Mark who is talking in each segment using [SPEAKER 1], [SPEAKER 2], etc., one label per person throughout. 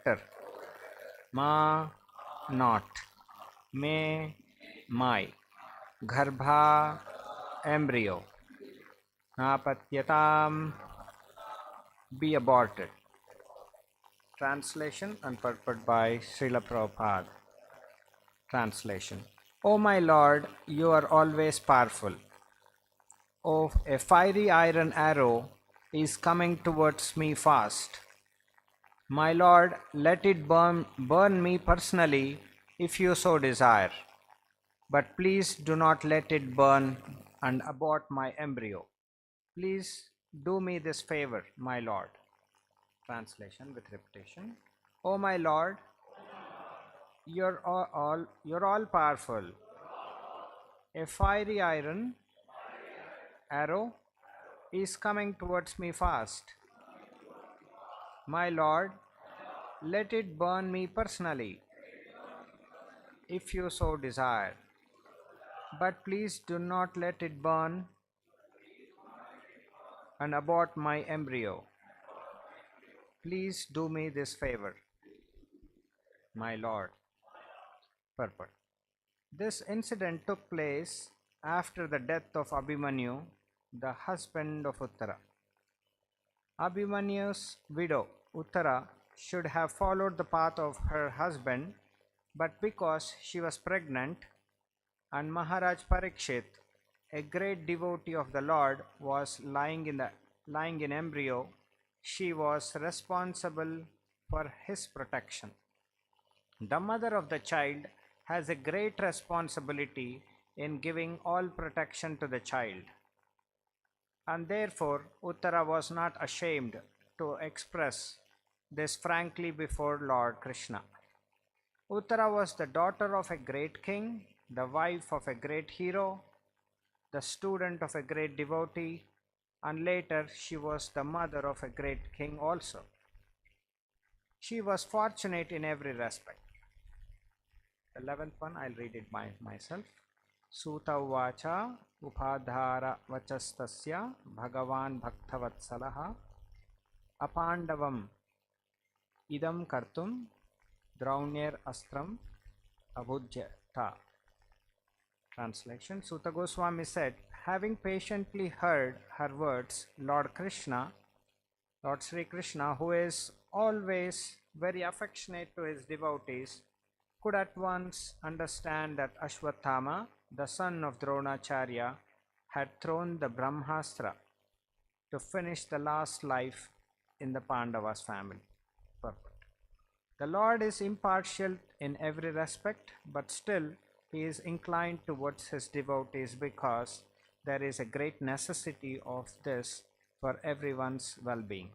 [SPEAKER 1] character. Ma, not. Me, my. Garbha, embryo. Napatyatam, be aborted. Translation and purport by Srila Prabhupada. Translation. O my Lord, you are always powerful. Oh, a fiery iron arrow is coming towards me fast. My Lord, let it burn me personally if you so desire. But please do not let it burn and abort my embryo. Please do me this favor, my Lord. Translation with repetition. O my Lord, you're all powerful. A fiery iron arrow is coming towards me fast. My Lord, let it burn me personally, if you so desire. But please do not let it burn and abort my embryo. Please do me this favor, my Lord. Purport. This incident took place after the death of Abhimanyu, the husband of Uttara. Abhimanyu's widow, Uttara, should have followed the path of her husband, but because she was pregnant and Maharaj Parikshit, a great devotee of the Lord, was lying in embryo, she was responsible for his protection. The mother of the child has a great responsibility in giving all protection to the child. And therefore, Uttara was not ashamed to express this frankly before Lord Krishna. Uttara was the daughter of a great king, the wife of a great hero, the student of a great devotee, and later she was the mother of a great king also. She was fortunate in every respect. The 11th one, I'll read it myself. Suta uvacha upadhara vachastasya bhagavan bhaktavatsalaha apandavam idam kartum draunyer astram abhujyata. Translation. Suta Goswami said, having patiently heard her words, Lord Sri Krishna, who is always very affectionate to his devotees, could at once understand that Ashwathama, the son of Dronacharya, had thrown the Brahmastra to finish the last life in the Pandavas family. Purport. The Lord is impartial in every respect, but still he is inclined towards his devotees because there is a great necessity of this for everyone's well-being.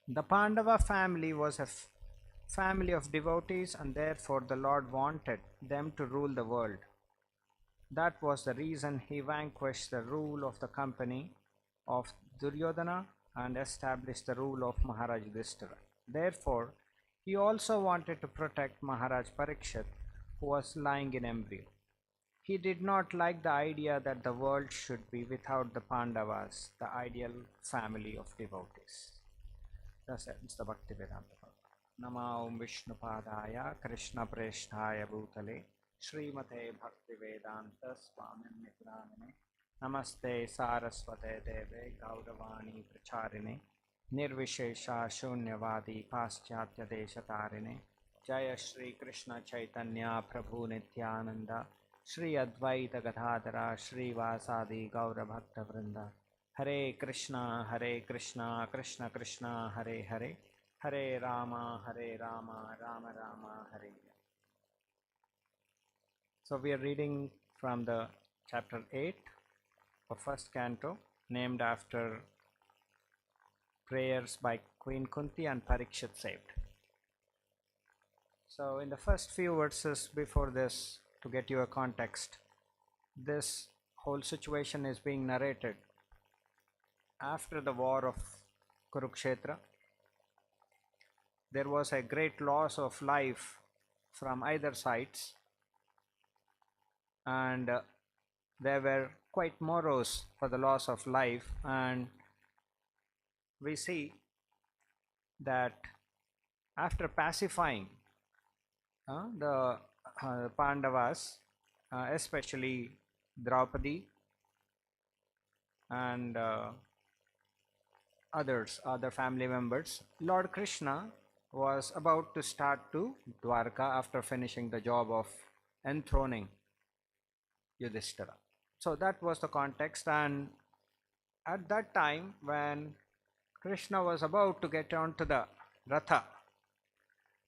[SPEAKER 1] The Pandava family was a family of devotees, and therefore the Lord wanted them to rule the world. That was the reason he vanquished the rule of the company of Duryodhana and established the rule of Maharaj Yudhishthira. Therefore, he also wanted to protect Maharaj Parikshit, who was lying in embryo. He did not like the idea that the world should be without the Pandavas, the ideal family of devotees. Thus ends the Bhakti Vedanta. Nama Om Vishnupadaya Krishna Presthaya Bhutale Srimate Bhakti Vedanta Swamy Nityanamane Namaste Saraswate Deve Gauravani Pracharine Nirvishesha Shunyavadi Paschatya Deshatarine Jaya Shri Krishna Chaitanya Prabhu Nityananda Shri Advaita Gadadhara Shri Vasadi Gaura Bhakta Vrinda Hare Krishna Krishna Krishna Hare Hare Hare Rama Rama Rama Hare. So we are reading from the chapter 8 of first canto, named after prayers by Queen Kunti and Parikshit saved. So in the first few verses before this, to get you a context, this whole situation is being narrated after the war of Kurukshetra. There was a great loss of life from either sides, and there were quite morose for the loss of life, and we see that after pacifying the Pandavas, especially Draupadi and other family members, Lord Krishna was about to start to Dwarka after finishing the job of enthroning Yudhishthira. So that was the context, and at that time when Krishna was about to get onto the Ratha,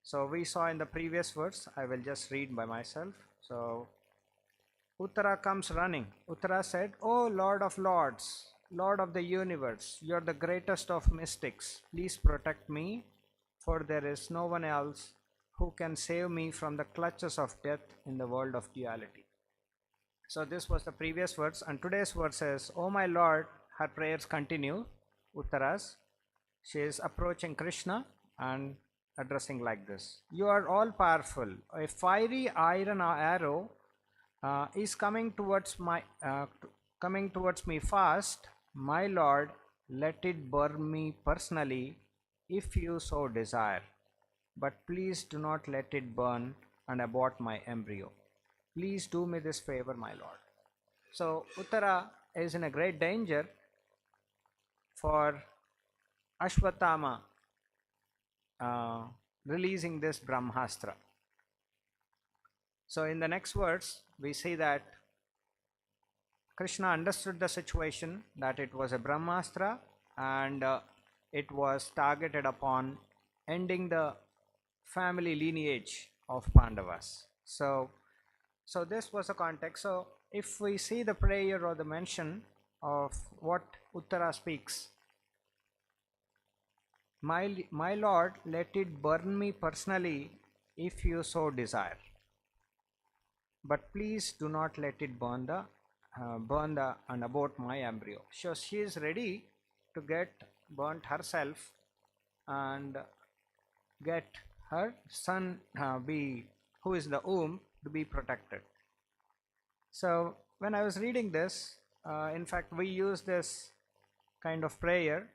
[SPEAKER 1] so we saw in the previous verse, I will just read by myself. So Uttara comes running. Uttara said, "O Lord of Lords, Lord of the universe, you are the greatest of mystics. Please protect me, for there is no one else who can save me from the clutches of death in the world of duality." So this was the previous verse, and today's verse says, "O my Lord," her prayers continue, Uttara's. She is approaching Krishna and addressing like this: "You are all powerful. A fiery iron arrow is coming towards me fast. My Lord, let it burn me personally if you so desire. But please do not let it burn and abort my embryo. Please do me this favor, my Lord." So Uttara is in a great danger for Ashwatthama releasing this Brahmastra. So in the next verse, we see that Krishna understood the situation, that it was a Brahmastra and it was targeted upon ending the family lineage of Pandavas. So this was a context. So if we see the prayer or the mention of what Uttara speaks, my Lord, let it burn me personally if you so desire, but please do not let it burn and abort my embryo. So she is ready to get burnt herself and get her son who is the womb to be protected. So when I was reading this, in fact we use this kind of prayer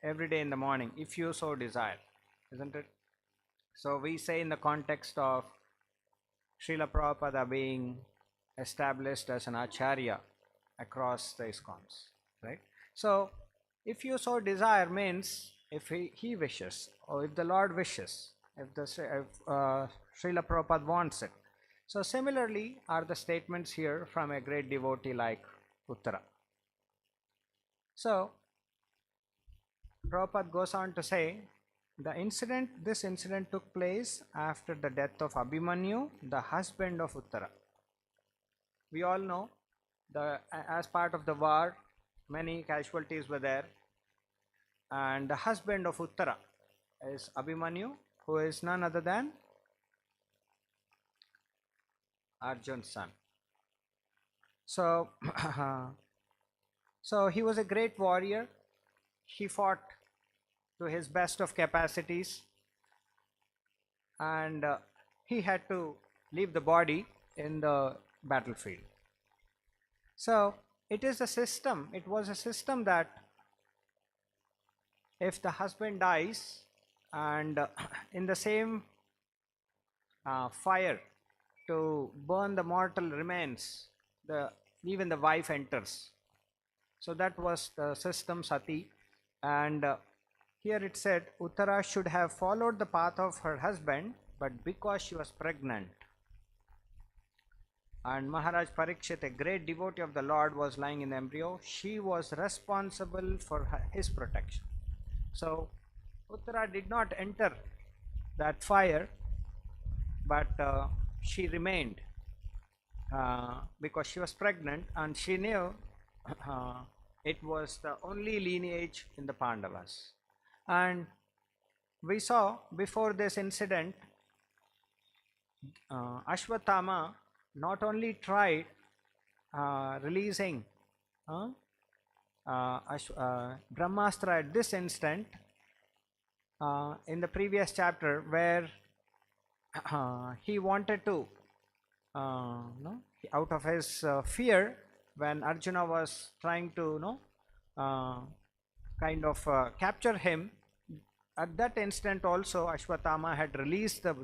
[SPEAKER 1] every day in the morning, if you so desire, isn't it? So we say in the context of Srila Prabhupada being established as an acharya across the ISKCONs, right? So if you so desire means if he wishes, or if the Lord wishes, if Srila Prabhupada wants it. So similarly are the statements here from a great devotee like Uttara. So Prabhupada goes on to say, this incident took place after the death of Abhimanyu, the husband of Uttara. We all know, as part of the war, many casualties were there, and the husband of Uttara is Abhimanyu, who is none other than Arjun's son. So, so he was a great warrior. He fought to his best of capacities, and he had to leave the body in the battlefield. So it was a system that if the husband dies and in the same fire to burn the mortal remains, even the wife enters. So that was the system, sati. And here it said Uttara should have followed the path of her husband, but because she was pregnant and Maharaj Parikshit, a great devotee of the Lord, was lying in embryo, she was responsible for his protection. So Uttara did not enter that fire, but she remained because she was pregnant, and she knew it was the only lineage in the Pandavas. And we saw before this incident, Ashwatthama not only tried releasing Brahmastra at this instant, in the previous chapter where he wanted to, out of his fear, when Arjuna was trying to capture him, at that instant also Ashwatthama had released the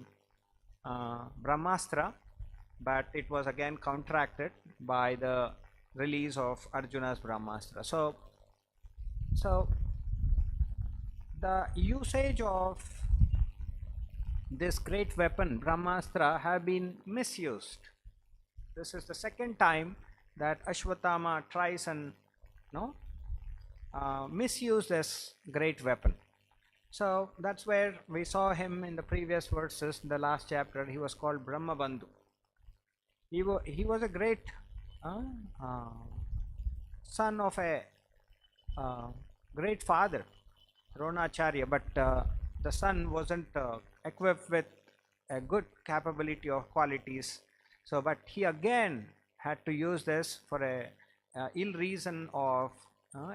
[SPEAKER 1] Brahmastra, but it was again counteracted by the release of Arjuna's Brahmastra. So the usage of this great weapon Brahmastra have been misused. This is the second time that Ashwatthama tries and misuse this great weapon. So that's where we saw him in the previous verses. In the last chapter, he was called Brahmabandhu. He was a great son of a great father, Dronacharya, but the son wasn't equipped with a good capability of qualities. So, but he again had to use this for a ill reason of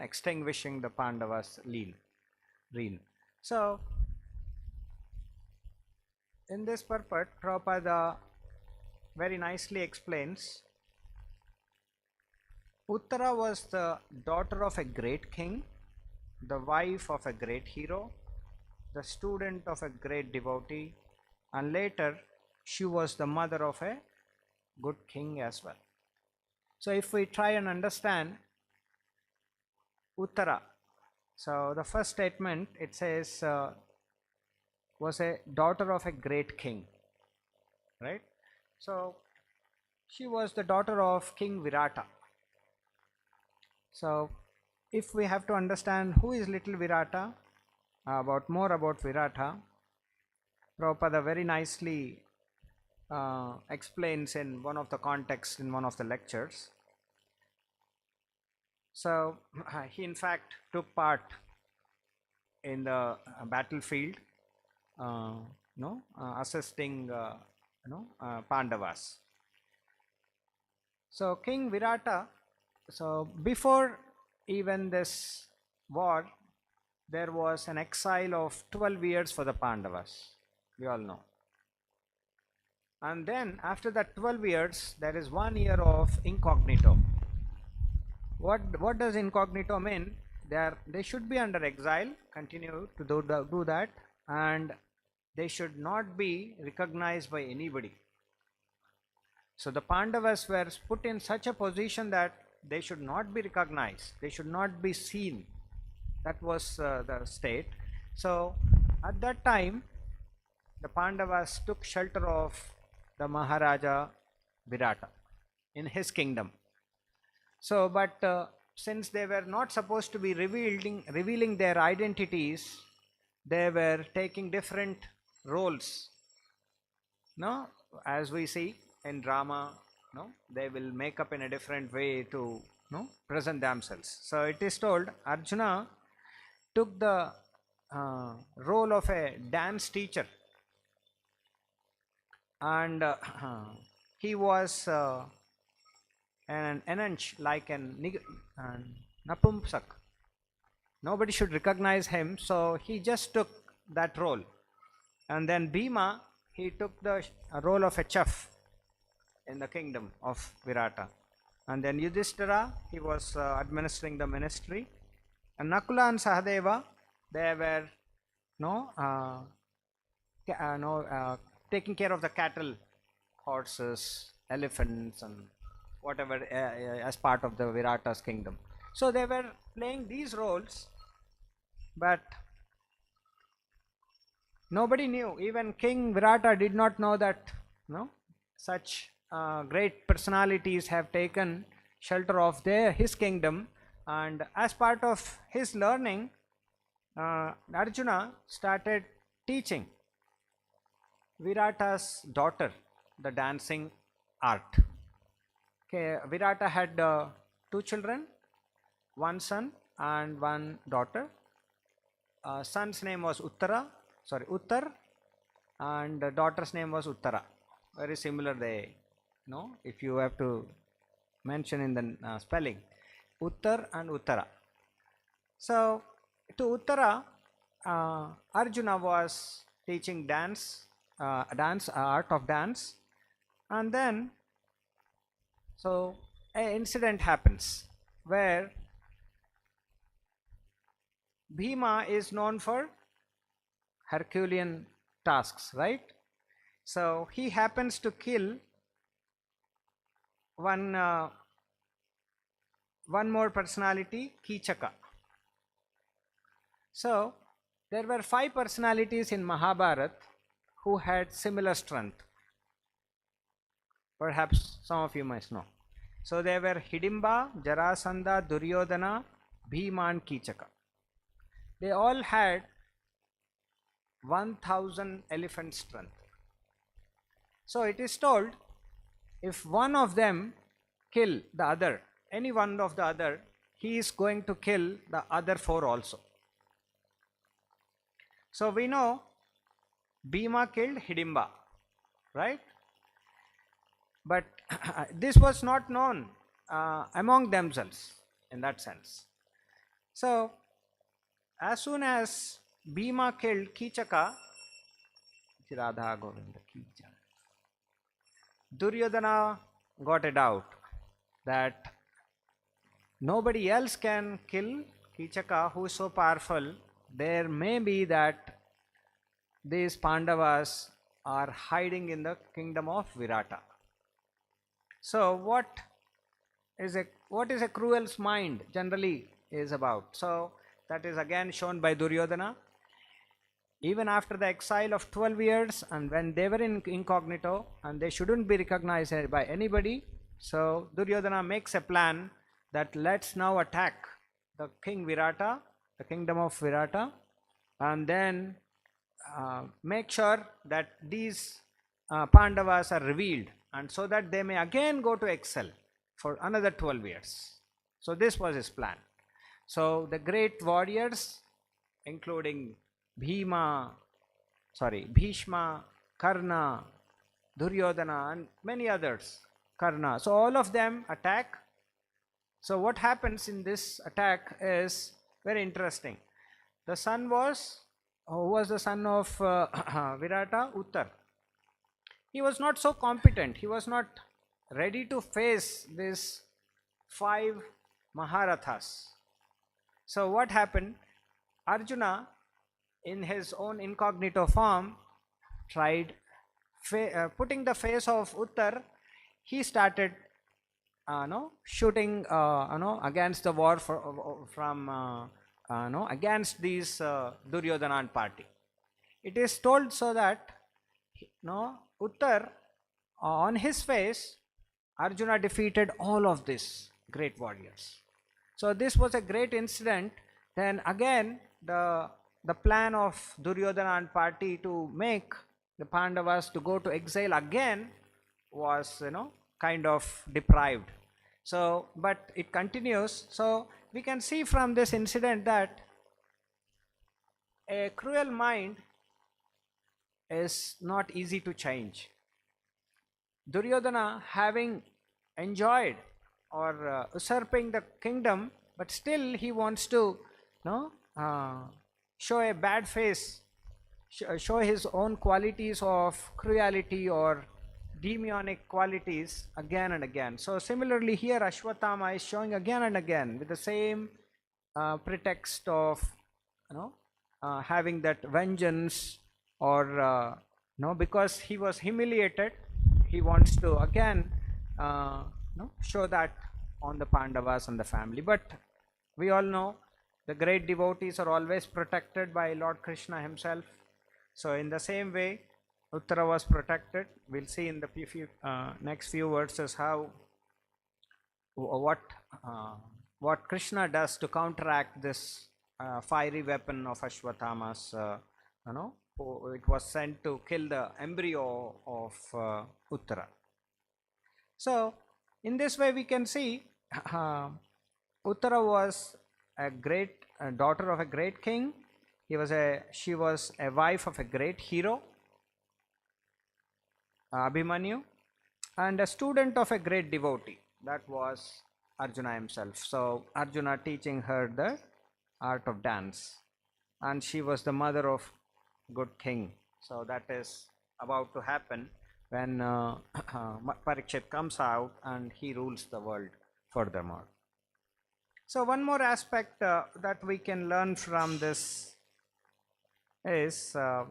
[SPEAKER 1] extinguishing the Pandavas' reign. So, in this purport, Prabhupada very nicely explains, Uttara was the daughter of a great king, the wife of a great hero, the student of a great devotee, and later she was the mother of a good king as well. So if we try and understand Uttara, so the first statement, it says was a daughter of a great king, right? So she was the daughter of King Virata. So if we have to understand who is little Virata, more about Virata, Prabhupada very nicely explains in one of the contexts in one of the lectures. So he in fact took part in the battlefield, assisting Pandavas. So King Virata, so before even this war, there was an exile of 12 years for the Pandavas, we all know. And then after that 12 years, there is 1 year of incognito. What does incognito mean? They should be under exile, continue to do that, and they should not be recognized by anybody. So the Pandavas were put in such a position that they should not be recognized, they should not be seen. That was the state. So at that time, the Pandavas took shelter of the Maharaja Virata in his kingdom. So, but since they were not supposed to be revealing their identities, they were taking different roles. No, as we see in drama, they will make up in a different way to present themselves. So it is told Arjuna took the role of a dance teacher, and he was an enanch, like an napumsak. Nobody should recognize him, so he just took that role. And then Bhima, he took the role of a chef in the kingdom of Virata. And then Yudhishthira, he was administering the ministry. And Nakula and Sahadeva, they were taking care of the cattle, horses, elephants, and whatever as part of the Virata's kingdom. So they were playing these roles, but nobody knew. Even King Virata did not know that such great personalities have taken shelter of his kingdom. And as part of his learning, Arjuna started teaching Virata's daughter the dancing art. Okay, Virata had 2 children, 1 son and 1 daughter. Son's name was Uttar, and the daughter's name was Uttara. Very similar, if you have to mention in the spelling, Uttar and Uttara. So to Uttara, Arjuna was teaching art of dance, and then so an incident happens where Bhima is known for Herculean tasks, right? So he happens to kill one more personality, Kichaka. So there were 5 personalities in Mahabharata who had similar strength. Perhaps some of you might know. So they were Hidimba, Jarasandha, Duryodhana, Bhima and Kichaka. They all had 1000 elephant strength. So it is told, if one of them kill the other, any one of the other, he is going to kill the other 4 also. So we know Bhima killed Hidimba, right? But this was not known among themselves in that sense. So as soon as Bhima killed Kichaka, Radha Govinda Kichaka, Duryodhana got a doubt that nobody else can kill Kichaka who is so powerful. There may be that these Pandavas are hiding in the kingdom of Virata. So what is a cruel's mind generally is about? So that is again shown by Duryodhana. Even after the exile of 12 years, and when they were in incognito and they shouldn't be recognized by anybody, so Duryodhana makes a plan that let's now attack the king Virata, the kingdom of Virata, and then make sure that these Pandavas are revealed, and so that they may again go to exile for another 12 years. So this was his plan. So the great warriors, including Bhishma, Karna, Duryodhana and many others, Karna. So all of them attack. So what happens in this attack is very interesting. The son was, who was the son of Virata? Uttar. He was not so competent. He was not ready to face these 5 Maharathas. So what happened? Arjuna, in his own incognito form, tried putting the face of Uttar. He started shooting against the war from against these Duryodhana party. It is told so that Uttar, on his face, Arjuna defeated all of these great warriors. So this was a great incident. Then again the plan of Duryodhana and party to make the Pandavas to go to exile again was kind of deprived. So but it continues. So we can see from this incident that a cruel mind is not easy to change. Duryodhana, having enjoyed or usurping the kingdom, but still he wants to show a bad face, show his own qualities of cruelty or demonic qualities again and again. So similarly here Ashwatthama is showing again and again with the same pretext of having that vengeance, or because he was humiliated, he wants to again show that on the Pandavas and the family. But we all know the great devotees are always protected by Lord Krishna himself. So in the same way Uttara was protected. We'll see in the next few verses how what Krishna does to counteract this fiery weapon of Ashwatthama's. It was sent to kill the embryo of Uttara. So in this way we can see Uttara was a great daughter of a great king. She was a wife of a great hero, Abhimanyu, and a student of a great devotee, that was Arjuna himself. So Arjuna teaching her the art of dance, and she was the mother of good king. So that is about to happen when Parikshit comes out and he rules the world furthermore. So one more aspect that we can learn from this is the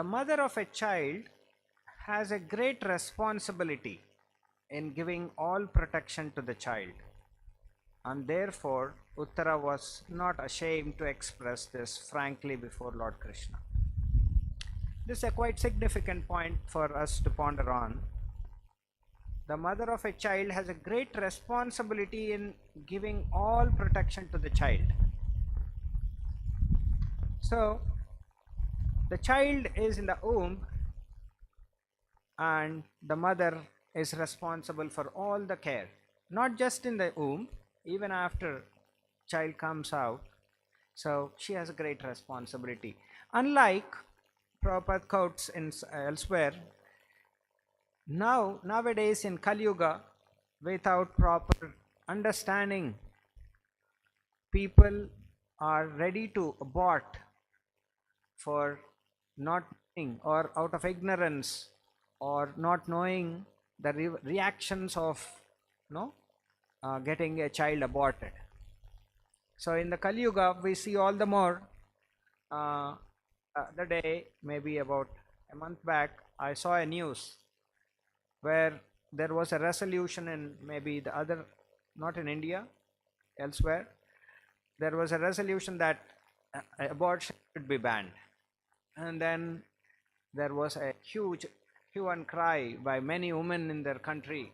[SPEAKER 1] mother of a child has a great responsibility in giving all protection to the child, and therefore Uttara was not ashamed to express this frankly before Lord Krishna. This is a quite significant point for us to ponder on. The mother of a child has a great responsibility in giving all protection to the child. So the child is in the womb and the mother is responsible for all the care, not just in the womb, even after child comes out. So she has a great responsibility. Unlike Prabhupada quotes in elsewhere, nowadays in Kali Yuga, without proper understanding, people are ready to abort for not knowing or out of ignorance or not knowing the reactions of getting a child aborted. So in the Kali Yuga, we see all the more. The day, maybe about a month back, I saw a news where there was a resolution in maybe the other, not in India, elsewhere, there was a resolution that abortion should be banned. And then there was a huge hue and cry by many women in their country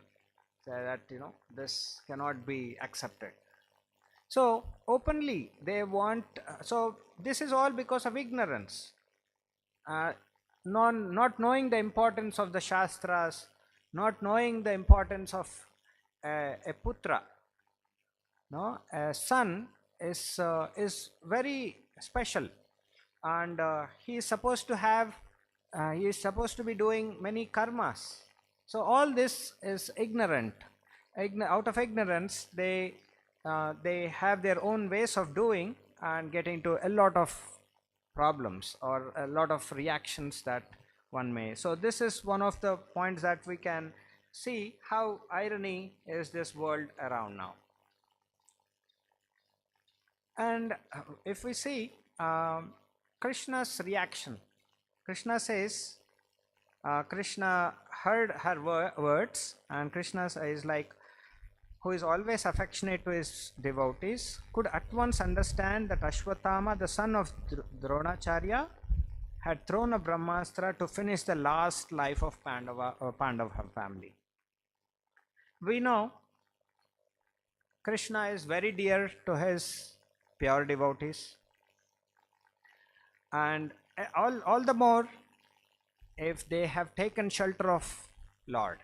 [SPEAKER 1] that this cannot be accepted. So openly they want, so this is all because of ignorance, not knowing the importance of the Shastras, not knowing the importance of a putra. No, a son is very special, and he is supposed to have, he is supposed to be doing many karmas. So all this is ignorant. Out of ignorance, they have their own ways of doing and get into a lot of problems or a lot of reactions that one may. So this is one of the points that we can see how irony is this world around now. And if we see Krishna's reaction, Krishna says, Krishna heard her words, and Krishna is like, who is always affectionate to his devotees, could at once understand that Ashwatthama, the son of Dronacharya, had thrown a Brahmastra to finish the last life of Pandava family. We know Krishna is very dear to his pure devotees, and all the more if they have taken shelter of Lord.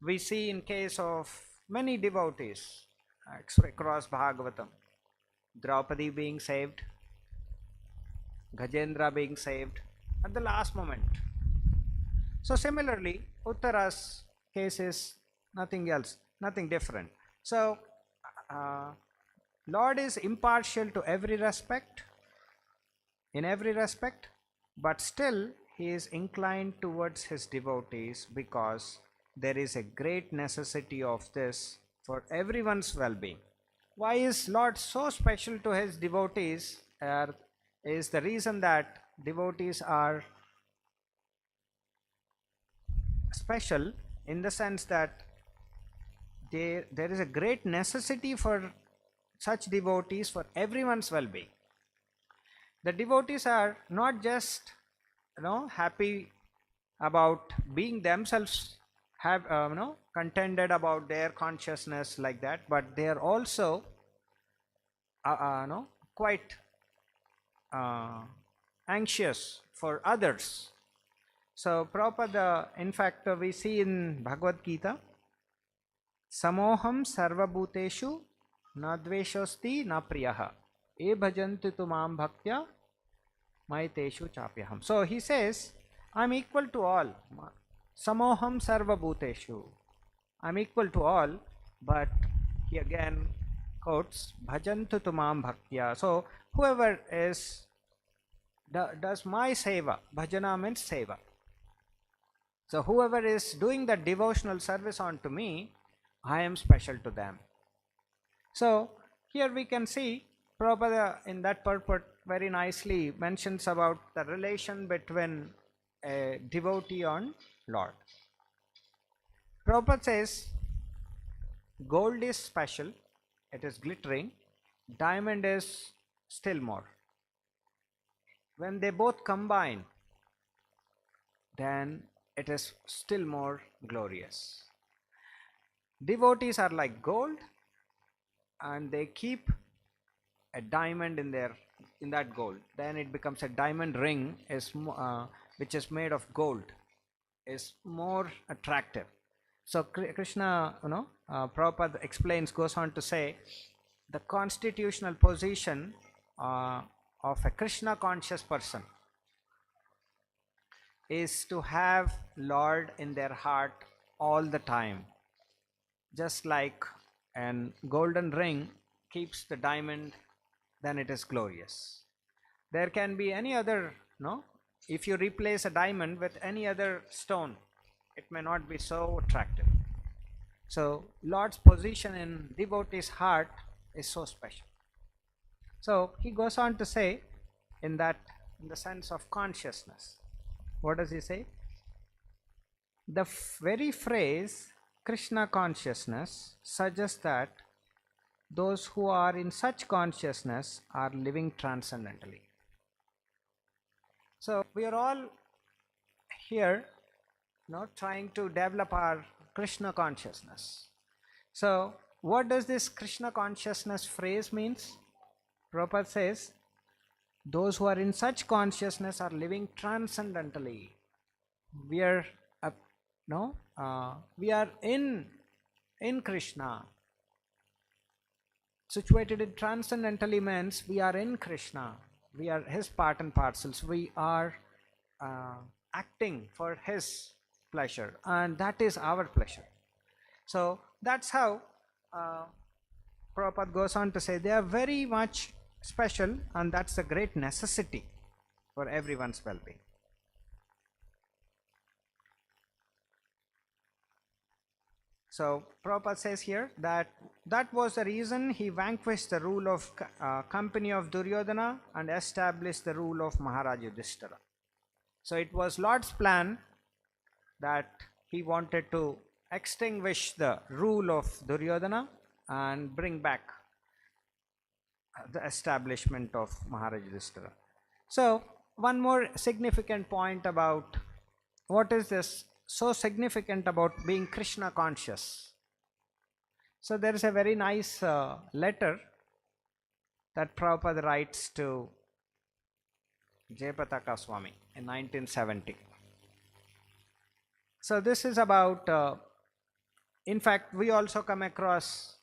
[SPEAKER 1] We see in case of many devotees across Bhagavatam, Draupadi being saved, Gajendra being saved at the last moment. So similarly, Uttara's case is nothing else, nothing different. So Lord is impartial to every respect, in every respect, but still he is inclined towards his devotees because there is a great necessity of this for everyone's well-being. Why is Lord so special to his devotees? Is the reason that devotees are special in the sense that there is a great necessity for such devotees for everyone's well-being. The devotees are not just happy about being themselves, have contended about their consciousness like that, but they are also quite anxious for others. So Prabhupada, in fact, we see in Bhagavad Gita, Samoham sarvabhuteshu na dveshosti na priyaha e bhajanti tumam bhaktya maiteshu chapyaham. So he says, I'm equal to all. Samoham sarvabhuteshu. I'm equal to all, but he again quotes bhajantu tumam bhaktya. So whoever does my seva, bhajana means seva. So whoever is doing the devotional service unto me, I am special to them. So here we can see Prabhupada in that purport very nicely mentions about the relation between a devotee and Lord. Prabhupada says gold is special, it is glittering, diamond is still more. When they both combine, then it is still more glorious. Devotees are like gold, and they keep a diamond in that gold. Then it becomes a diamond ring, which is made of gold, is more attractive. So Krishna, Prabhupada explains, goes on to say, the constitutional position of a Krishna conscious person is to have Lord in their heart all the time. Just like an golden ring keeps the diamond, then it is glorious. There can be any other, if you replace a diamond with any other stone, it may not be so attractive. So Lord's position in devotee's heart is so special. So he goes on to say, in the sense of consciousness, what does he say? The very phrase Krishna consciousness suggests that those who are in such consciousness are living transcendentally. So we are all here trying to develop our Krishna consciousness. So what does this Krishna consciousness phrase means? Prabhupada says, those who are in such consciousness are living transcendentally. We are we are in Krishna. Situated in transcendentally means we are in Krishna. We are his part and parcels. We are acting for his pleasure, and that is our pleasure. So that's how Prabhupada goes on to say they are very much special, and that's a great necessity for everyone's well-being. So Prabhupada says here that was the reason he vanquished the rule of company of Duryodhana and established the rule of Maharaj Yudhishthira. So it was Lord's plan that he wanted to extinguish the rule of Duryodhana and bring back the establishment of Maharaj Yudhishthira. So one more significant point about what is this so significant about being Krishna conscious. So there is a very nice letter that Prabhupada writes to Jayapataka Swamy in 1970. So this is about, in fact, we also come across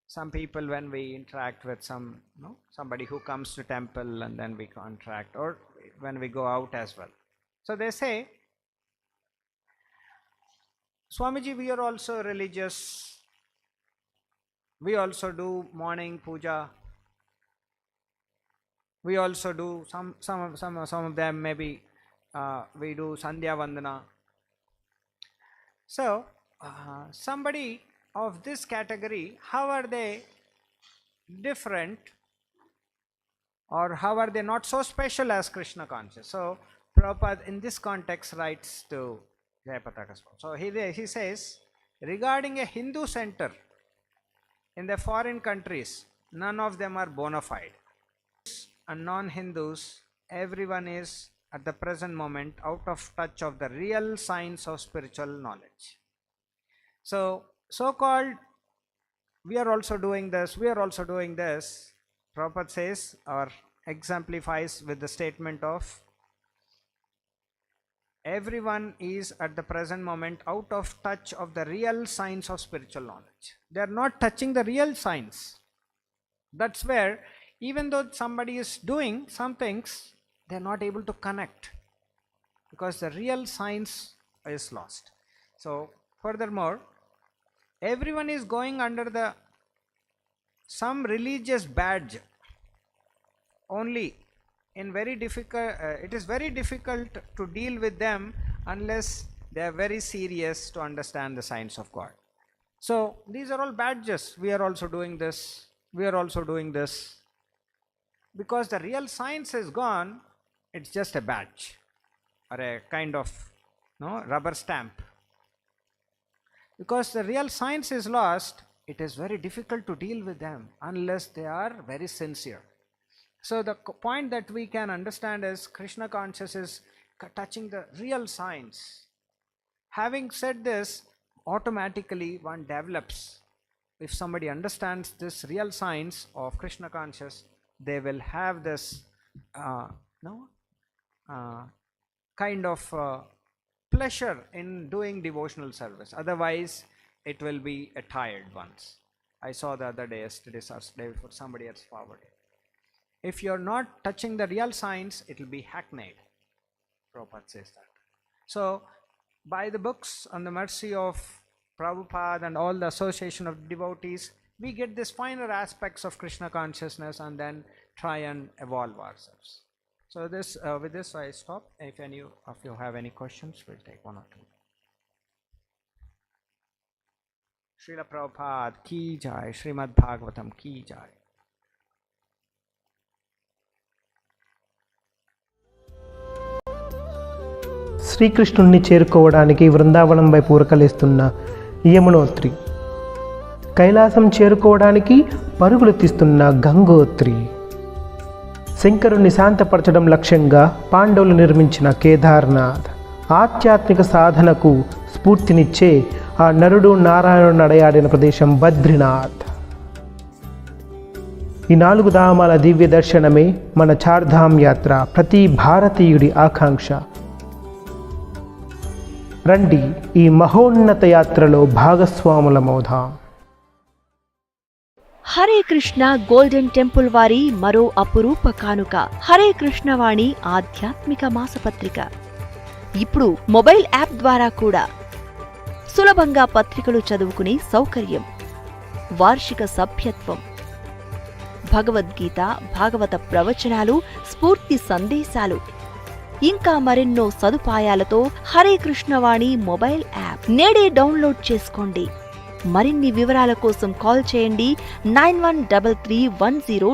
[SPEAKER 1] some people when we interact with somebody who comes to temple, and then we contract, or when we go out as well. So they say, Swamiji, we are also religious. We also do morning puja. We also do some of them, maybe we do Sandhya Vandana. So somebody of this category, how are they different, or how are they not so special as Krishna conscious? So Prabhupada in this context writes to Jayapataka Swami. So he says, regarding a Hindu center in the foreign countries, none of them are bona fide. And non-Hindus, everyone is at the present moment out of touch of the real science of spiritual knowledge. So-called, we are also doing this, Prabhupada says, or exemplifies with the statement of, everyone is at the present moment out of touch of the real science of spiritual knowledge. They are not touching the real science. That's where, even though somebody is doing some things, they are not able to connect, because the real science is lost. So furthermore, everyone is going under some religious badge only. It is very difficult to deal with them unless they are very serious to understand the science of God. So these are all badges. We are also doing this. We are also doing this. Because the real science is gone, it's just a badge or a kind of rubber stamp. Because the real science is lost, it is very difficult to deal with them unless they are very sincere. So the point that we can understand is Krishna consciousness is touching the real science. Having said this, automatically one develops. If somebody understands this real science of Krishna consciousness, they will have this kind of pleasure in doing devotional service. Otherwise, it will be a tired ones. I saw the other day, yesterday or day before, somebody else forwarded. If you're not touching the real science, it will be hackneyed. Prabhupada says that. So, by the books on the mercy of Prabhupada and all the association of devotees, we get these finer aspects of Krishna consciousness and then try and evolve ourselves. So this, with this I stop. If any of you have any questions, we'll take one or two. Srila Prabhupada ki jai, Srimad Bhagavatam ki jai.
[SPEAKER 2] శ్రీకృష్ణుణ్ణి చేరుకోవడానికి వృందావనం వైపు ఉరకలేస్తున్న యమునోత్రి, కైలాసం చేరుకోవడానికి పరుగులు తీస్తున్న గంగోత్రి, శంకరుణ్ణి శాంతపరచడం లక్ష్యంగా పాండవులు నిర్మించిన కేదార్నాథ్, ఆధ్యాత్మిక సాధనకు స్ఫూర్తినిచ్చే ఆ నరుడు నారాయణుడు నడయాడిన ప్రదేశం బద్రీనాథ్. ఈ 4 ధామాల దివ్య దర్శనమే మన చార్ధామ్ యాత్ర ప్రతి భారతీయుడి ఆకాంక్ష. రండి, ఈ మహోన్నత యాత్రలో భాగస్వాములమవుదాం.
[SPEAKER 3] హరే కృష్ణ గోల్డెన్ టెంపుల్ వారి మరో అపురూప కానుక హరే కృష్ణవాణి ఆధ్యాత్మిక మాసపత్రిక. ఇప్పుడు మొబైల్ యాప్ ద్వారా కూడా సులభంగా పత్రికలు చదువుకునే సౌకర్యం, వార్షిక సభ్యత్వం, భగవద్గీత, భాగవత ప్రవచనాలు, స్ఫూర్తి సందేశాలు, ఇంకా మరెన్నో సదుపాయాలతో హరే కృష్ణవాణి మొబైల్ యాప్ నేడే డౌన్లోడ్ చేసుకోండి. మరిన్ని వివరాల కోసం కాల్ చేయండి 913310